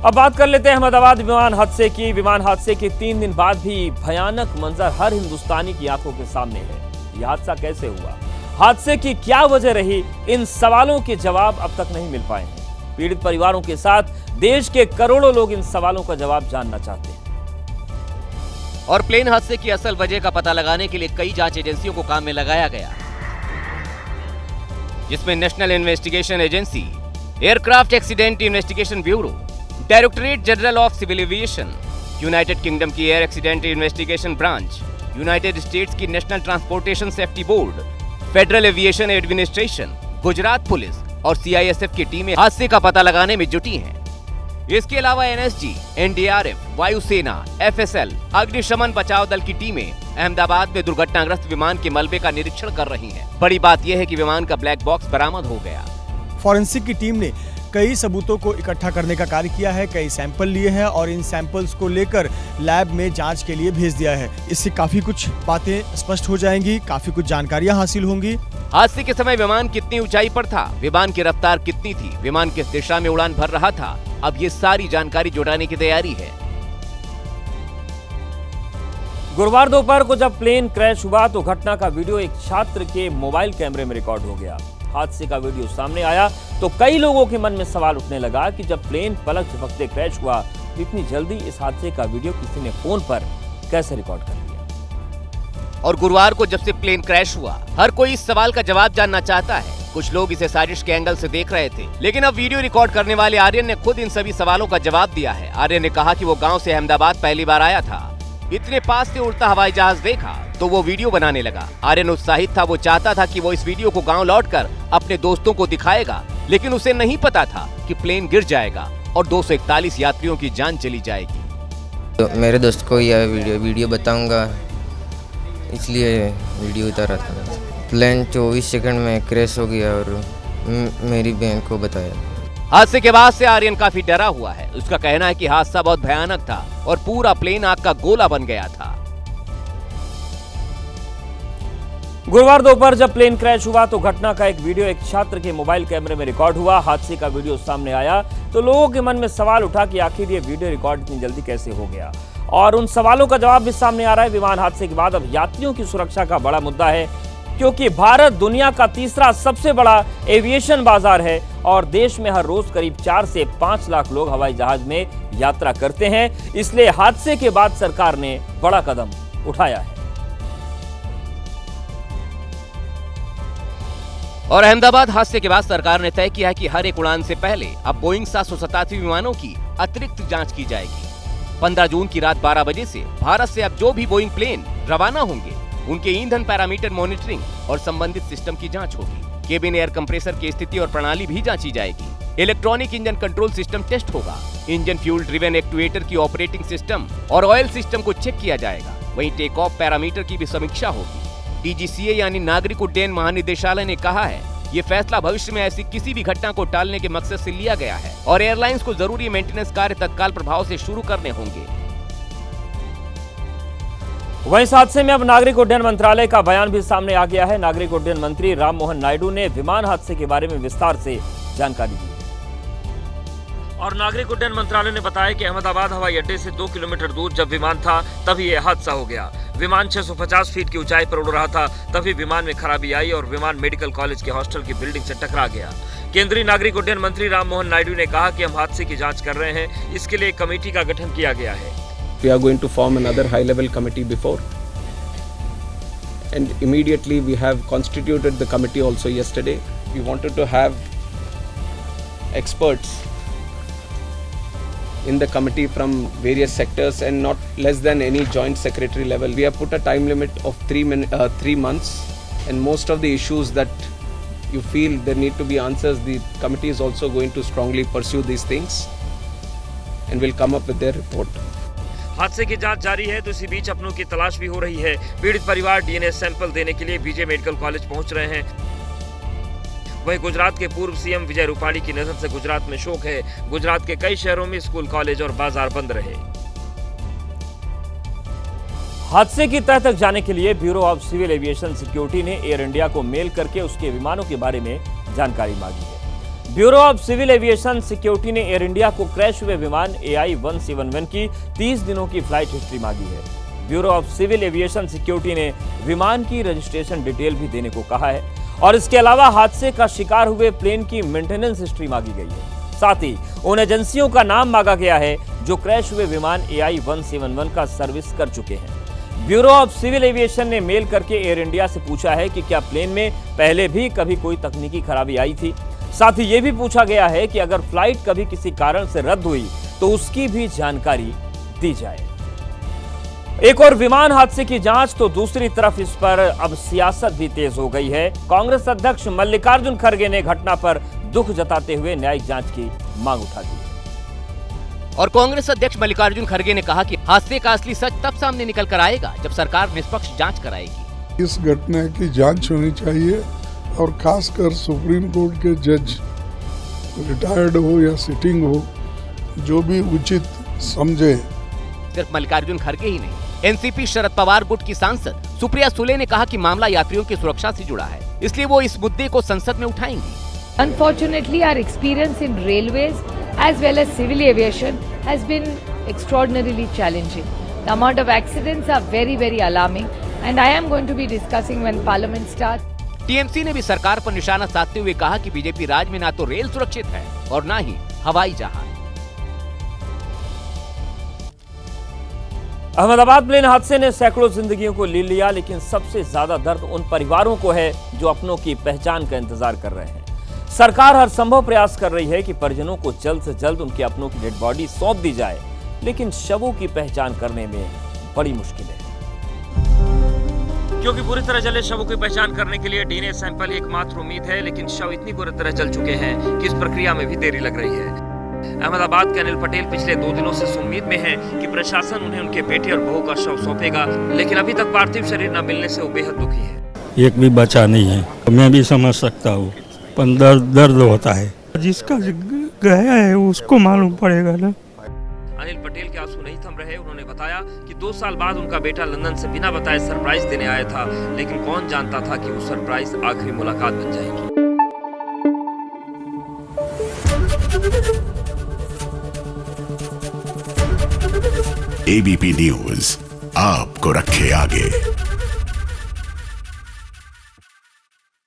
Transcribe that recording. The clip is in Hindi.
अब बात कर लेते हैं अहमदाबाद विमान हादसे की। विमान हादसे के 3 दिन बाद भी भयानक मंजर हर हिंदुस्तानी की आंखों के सामने है। यह हादसा कैसे हुआ, हादसे की क्या वजह रही, इन सवालों के जवाब अब तक नहीं मिल पाए हैं। पीड़ित परिवारों के साथ देश के करोड़ों लोग इन सवालों का जवाब जानना चाहते हैं। और प्लेन हादसे की असल वजह का पता लगाने के लिए कई जांच एजेंसियों को काम में लगाया गया, जिसमें national investigation agency, aircraft accident investigation bureau, directorate general of civil aviation, United Kingdom की air accident investigation branch, United States की national transportation safety board, federal aviation administration, Gujarat police और सीआईएसएफ की टीमें हादसे का पता लगाने में जुटी हैं। इसके अलावा एनएसजी, एनडीआरएफ, वायुसेना, एफएसएल, अग्निशमन बचाव दल की टीमें अहमदाबाद में दुर्घटनाग्रस्त विमान के मलबे का निरीक्षण कर रही हैं। बड़ी बात यह है कि विमान का ब्लैक बॉक्स बरामद हो गया। फॉरेंसिक की टीम ने कई सबूतों को इकट्ठा करने का कार्य किया है, कई सैंपल लिए हैं और इन सैंपल्स को लेकर लैब में जांच के लिए भेज दिया है। इससे काफी कुछ बातें स्पष्ट हो जाएंगी, काफी कुछ जानकारियां हासिल होंगी। हादसे के समय विमान कितनी ऊंचाई पर था, विमान की रफ्तार कितनी थी, विमान किस दिशा में उड़ान भर रहा था, अब ये सारी जानकारी जुटाने की तैयारी है। गुरुवार दोपहर को जब प्लेन क्रैश हुआ तो घटना का वीडियो एक छात्र के मोबाइल कैमरे में रिकॉर्ड हो गया। हादसे का वीडियो सामने आया तो कई लोगों के मन में सवाल उठने लगा कि जब प्लेन पलक झपकते क्रैश हुआ तो इतनी जल्दी इस हादसे का वीडियो किसी ने फोन पर कैसे रिकॉर्ड कर लिया। और गुरुवार को जब से प्लेन क्रैश हुआ, हर कोई इस सवाल का जवाब जानना चाहता है। कुछ लोग इसे साजिश के एंगल से देख रहे थे, लेकिन अब वीडियो रिकॉर्ड करने वाले आर्यन ने खुद इन सभी सवालों का जवाब दिया है। आर्यन ने कहा कि वो गांव से अहमदाबाद पहली बार आया था, इतने पास से उड़ता हवाई जहाज देखा तो वो वीडियो बनाने लगा। आर्यन उत्साहित था, वो चाहता था कि वो इस वीडियो को गांव लौटकर अपने दोस्तों को दिखाएगा, लेकिन उसे नहीं पता था कि प्लेन गिर जाएगा और 241 यात्रियों की जान चली जाएगी। तो मेरे दोस्त को यह वीडियो बताऊंगा, इसलिए वीडियो उतारा था। प्लेन 24 सेकंड में क्रैश हो गया और मेरी बहन को बताया। हादसे के बाद से आर्यन काफी डरा हुआ है। उसका कहना है कि हादसा बहुत भयानक था और पूरा प्लेन आग का गोला बन गया था। गुरुवार दोपहर जब प्लेन क्रैश हुआ तो घटना का एक वीडियो एक छात्र के मोबाइल कैमरे में रिकॉर्ड हुआ। हादसे का वीडियो सामने आया तो लोगों के मन में सवाल उठा कि आखिर ये वीडियो रिकॉर्ड इतनी जल्दी कैसे हो गया, और उन सवालों का जवाब भी सामने आ रहा है। विमान हादसे के बाद अब यात्रियों की सुरक्षा का बड़ा मुद्दा है, क्योंकि भारत दुनिया का तीसरा सबसे बड़ा एविएशन बाजार है और देश में हर रोज करीब 4 से 5 लाख लोग हवाई जहाज में यात्रा करते हैं। इसलिए हादसे के बाद सरकार ने बड़ा कदम उठाया है। और अहमदाबाद हादसे के बाद सरकार ने तय किया है कि हर एक उड़ान से पहले अब बोइंग 787 विमानों की अतिरिक्त जांच की जाएगी। 15 जून की रात 12 बजे से भारत से अब जो भी बोइंग प्लेन रवाना होंगे उनके ईंधन पैरामीटर मॉनिटरिंग और संबंधित सिस्टम की जांच होगी। केबिन एयर कंप्रेसर की स्थिति और प्रणाली भी जांची जाएगी। Electronic engine control system test होगा। इंजन फ्यूल ड्रिवन एक्चुएटर की ऑपरेटिंग सिस्टम और ऑयल सिस्टम को चेक किया जाएगा। वहीं टेक ऑफ पैरामीटर की भी समीक्षा होगी। डीजीसीए यानी नागरिक उड्डयन महानिदेशालय ने कहा है ये फैसला भविष्य में ऐसी किसी भी घटना को टालने के मकसद से लिया गया है और एयरलाइंस को जरूरी मेंटेनेंस कार्य तत्काल प्रभाव से शुरू करने होंगे। वहीं इस हादसे में अब नागरिक उड्डयन मंत्रालय का बयान भी सामने आ गया है। नागरिक उड्डयन मंत्री राम मोहन नायडू ने विमान हादसे के बारे में विस्तार से जानकारी दी और नागरिक उड्डयन मंत्रालय ने बताया कि अहमदाबाद हवाई अड्डे से 2 किलोमीटर दूर जब विमान था तभी यह हादसा हो गया। विमान 650 फीट की ऊंचाई पर उड़ रहा था, तभी विमान में खराबी आई और विमान मेडिकल कॉलेज के हॉस्टल की बिल्डिंग से टकरा गया। केंद्रीय नागरिक उड्डयन मंत्री राम मोहन नायडू ने कहा कि हम हादसे की जांच कर रहे हैं, इसके लिए एक कमेटी का गठन किया गया है। We are going to form another high-level committee before, and immediately we have constituted the committee also yesterday. We wanted to have experts in the committee from various sectors and not less than any joint secretary level. We have put a time limit of 3 months, and most of the issues that you feel there need to be answers, the committee is also going to strongly pursue these things and will come up with their report. हादसे की जांच जारी है तो इसी बीच अपनों की तलाश भी हो रही है। पीड़ित परिवार डीएनए सैंपल देने के लिए बीजे मेडिकल कॉलेज पहुंच रहे हैं। वहीं गुजरात के पूर्व सीएम विजय रूपाणी की निधन से गुजरात में शोक है। गुजरात के कई शहरों में स्कूल, कॉलेज और बाजार बंद रहे। हादसे की तह तक जाने के लिए bureau of civil aviation security ने एयर इंडिया को मेल करके उसके विमानों के बारे में जानकारी मांगी है। Bureau of civil aviation security ने एयर इंडिया को क्रैश हुए विमान AI-171 की 30 दिनों की फ्लाइट हिस्ट्री मांगी है। Bureau of civil aviation security ने विमान की रजिस्ट्रेशन डिटेल भी देने को कहा है और इसके अलावा हादसे का शिकार हुए प्लेन की मेंटेनेंस हिस्ट्री मांगी गई है। साथ ही उन एजेंसियों का नाम मांगा गया है जो क्रैश हुए विमान AI-171 का सर्विस कर चुके हैं। ब्यूरो ऑफ सिविल एविएशन ने मेल करके एयर इंडिया से पूछा है कि क्या प्लेन में पहले भी कभी कोई तकनीकी खराबी आई थी। साथ ही यह भी पूछा गया है कि अगर फ्लाइट कभी किसी कारण से रद्द हुई तो उसकी भी जानकारी दी जाए। एक और विमान हादसे की जांच तो दूसरी तरफ इस पर अब सियासत भी तेज हो गई है। कांग्रेस अध्यक्ष मल्लिकार्जुन खड़गे ने घटना पर दुख जताते हुए न्यायिक जांच की मांग उठा दी है। और कांग्रेस अध्यक्ष मल्लिकार्जुन खड़गे ने कहा कि हादसे का असली सच तब सामने निकल कर आएगा जब सरकार निष्पक्ष जांच कराएगी। इस घटना की जांच होनी चाहिए और खासकर सुप्रीम कोर्ट के जज, रिटायर्ड हो या सिटिंग हो, जो भी उचित समझे। सिर्फ मल्लिकार्जुन खड़गे ही नहीं, एनसीपी शरद पवार गुट की सांसद सुप्रिया सुले ने कहा कि मामला यात्रियों की सुरक्षा से जुड़ा है, इसलिए वो इस मुद्दे को संसद में उठाएंगी। Unfortunately, our experience in railways as well as civil aviation has been extraordinarily challenging. The amount of accidents are very, very alarming, and I am going to be discussing when Parliament starts. TMC ने भी सरकार पर निशाना साधते हुए कहा कि बीजेपी राज में ना तो रेल सुरक्षित है और ना ही हवाई जहाज। अहमदाबाद प्लेन हादसे ने सैकड़ों जिंदगियों को ले लिया, लेकिन सबसे ज्यादा दर्द उन परिवारों को है जो अपनों की पहचान का इंतजार कर रहे हैं। सरकार हर संभव प्रयास कर रही है कि परिजनों को जल्द से जल्द उनके अपनों की डेड बॉडी सौंप दी जाए, लेकिन शवों की पहचान करने में बड़ी मुश्किल है, क्योंकि पूरी तरह जले शवों की पहचान करने के लिए डीएनए सैंपल एकमात्र उम्मीद है, लेकिन शव इतनी बुरी तरह जल चुके हैं कि इस प्रक्रिया में भी देरी लग रही है। अहमदाबाद के अनिल पटेल पिछले 2 दिनों से उम्मीद में हैं कि प्रशासन उन्हें उनके बेटे और बहू का शव सौंपेगा, लेकिन अभी तक पार्थिव शरीर न मिलने से वो बेहद दुखी है। एक भी बचा नहीं है, मैं भी समझ सकता हूँ, पर दर्द होता है। जिसका गया है उसको मालूम पड़ेगा ना। अनिल पटेल के आंसू नहीं थम रहे। उन्होंने बताया कि 2 साल बाद उनका बेटा लंदन से बिना बताए सरप्राइज देने आया था, लेकिन कौन जानता था कि वो सरप्राइज आखिरी मुलाकात बन जाएगी। एबीपी न्यूज आपको रखे आगे।